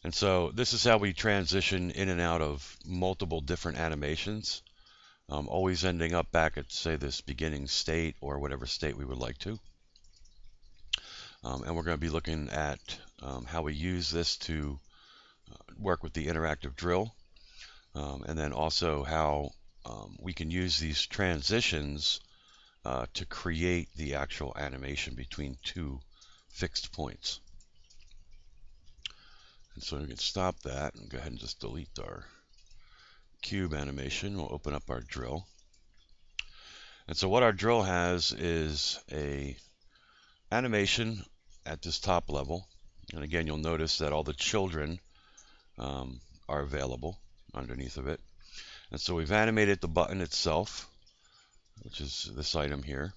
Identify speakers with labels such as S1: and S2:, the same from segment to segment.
S1: And so this is how we transition in and out of multiple different animations, always ending up back at, say, this beginning state or whatever state we would like to. And we're going to be looking at how we use this to work with the interactive drill, and then also how we can use these transitions to create the actual animation between two fixed points. And so we can stop that and go ahead and just delete our cube animation. We'll open up our drill. And so what our drill has is a animation at this top level. And again, you'll notice that all the children are available underneath of it. And so we've animated the button itself, which is this item here.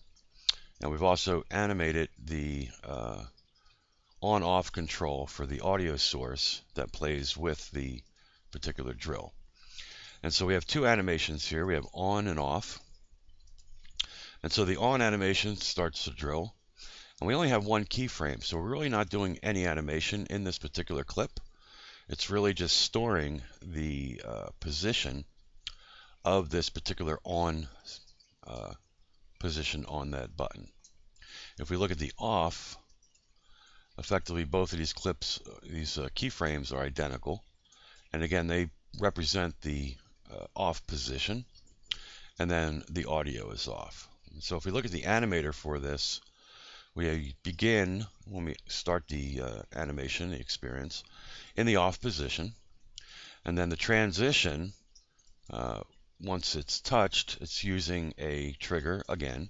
S1: And we've also animated the on-off control for the audio source that plays with the particular drill. And so we have two animations here. We have on and off. And so the on animation starts the drill. And we only have one keyframe, so we're really not doing any animation in this particular clip. It's really just storing the position of this particular on position on that button. If we look at the off, effectively both of these clips, these keyframes are identical. And again, they represent the off position, and then the audio is off. So if we look at the animator for this, we begin, when we start the animation, the experience, in the off position. And then the transition, once it's touched, it's using a trigger, again,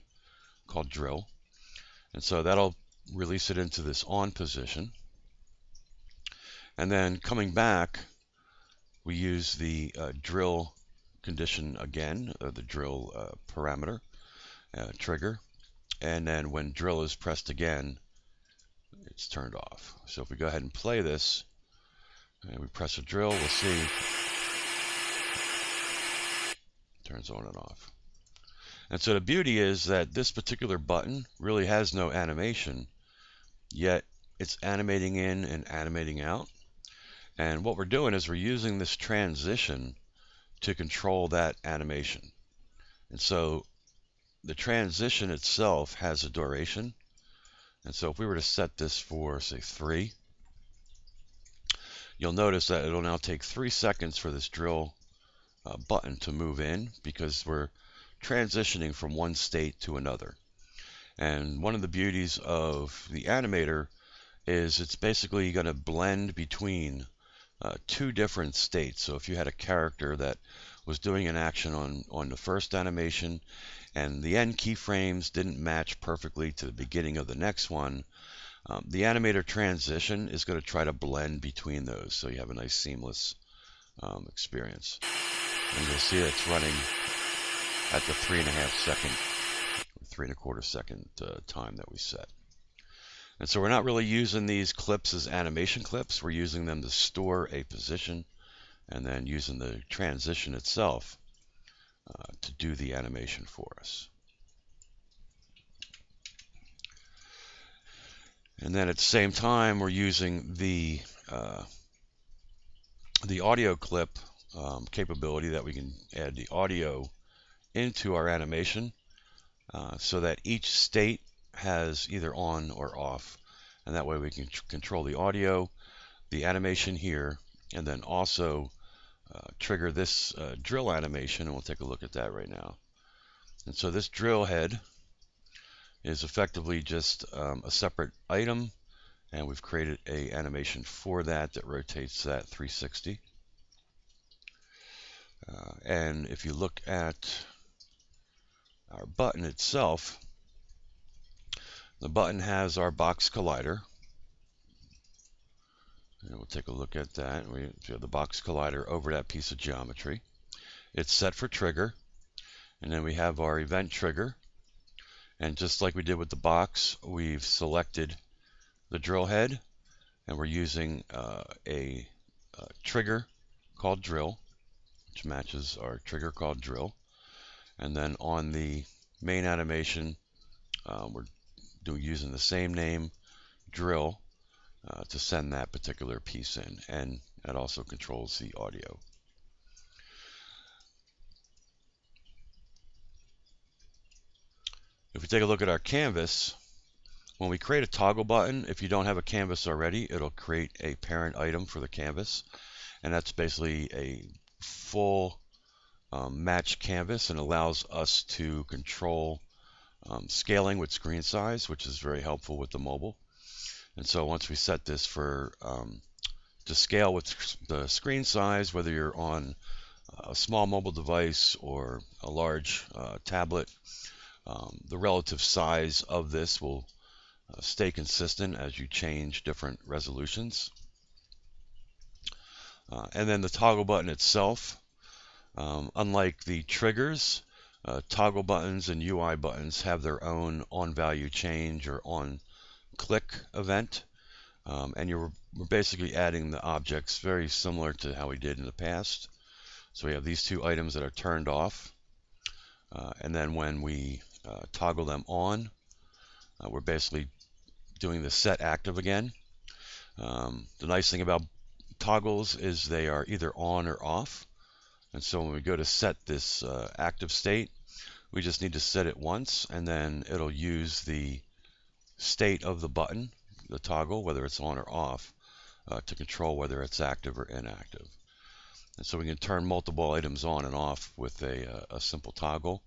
S1: called drill. And so that'll release it into this on position. And then coming back, we use the drill condition again, the drill parameter, trigger. And then when drill is pressed again, it's turned off. So if we go ahead and play this, and we press a drill, we'll see it turns on and off. And so the beauty is that this particular button really has no animation, yet it's animating in and animating out. And what we're doing is we're using this transition to control that animation. And so the transition itself has a duration. And so if we were to set this for, say, 3, you'll notice that it'll now take 3 seconds for this drill button to move in, because we're transitioning from one state to another. And one of the beauties of the animator is it's basically going to blend between two different states. So if you had a character that was doing an action on the first animation, and the end keyframes didn't match perfectly to the beginning of the next one, the animator transition is going to try to blend between those, so you have a nice seamless experience. And you'll see it's running at the 3.5 second, 3.25 second time that we set. And so we're not really using these clips as animation clips. We're using them to store a position, and then using the transition itself to do the animation for us. And then at the same time, we're using the audio clip capability, that we can add the audio into our animation so that each state has either on or off. And that way we can control the audio, the animation here, and then also trigger this drill animation, and we'll take a look at that right now. And so this drill head is effectively just a separate item, and we've created a animation for that that rotates that 360. And if you look at our button itself, the button has our box collider. And we'll take a look at that. We have the box collider over that piece of geometry. It's set for trigger. And then we have our event trigger. And just like we did with the box, we've selected the drill head. And we're using a trigger called drill, which matches our trigger called drill. And then on the main animation, we're using the same name, drill. to send that particular piece in, and it also controls the audio. If we take a look at our canvas, when we create a toggle button, if you don't have a canvas already, it'll create a parent item for the canvas, and that's basically a full match canvas, and allows us to control scaling with screen size, which is very helpful with the mobile. And so once we set this for to scale with the screen size, whether you're on a small mobile device or a large tablet, the relative size of this will stay consistent as you change different resolutions. And then the toggle button itself, unlike the triggers, toggle buttons and UI buttons have their own on value change or on click event. And we're basically adding the objects very similar to how we did in the past. So we have these two items that are turned off. And then when we toggle them on, we're basically doing the set active again. The nice thing about toggles is they are either on or off. And so when we go to set this active state, we just need to set it once, and then it'll use the state of the button, the toggle, whether it's on or off, to control whether it's active or inactive. And so we can turn multiple items on and off with a simple toggle,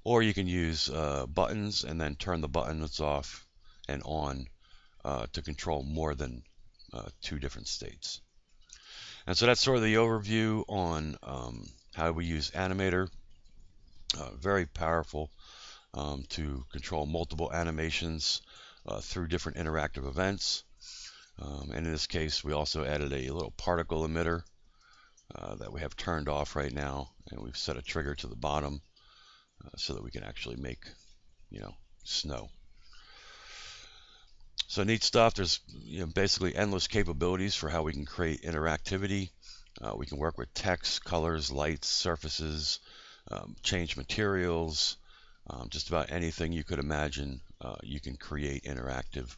S1: or you can use buttons and then turn the buttons off and on to control more than two different states. And so that's sort of the overview on how we use Animator. Very powerful to control multiple animations through different interactive events. And in this case, we also added a little particle emitter that we have turned off right now, and we've set a trigger to the bottom so that we can actually make, snow. So neat stuff. There's basically endless capabilities for how we can create interactivity. We can work with text, colors, lights, surfaces, change materials, just about anything you could imagine. You can create interactive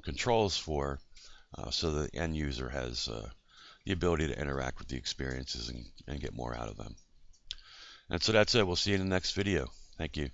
S1: controls for, so the end user has the ability to interact with the experiences and get more out of them. And so that's it. We'll see you in the next video. Thank you.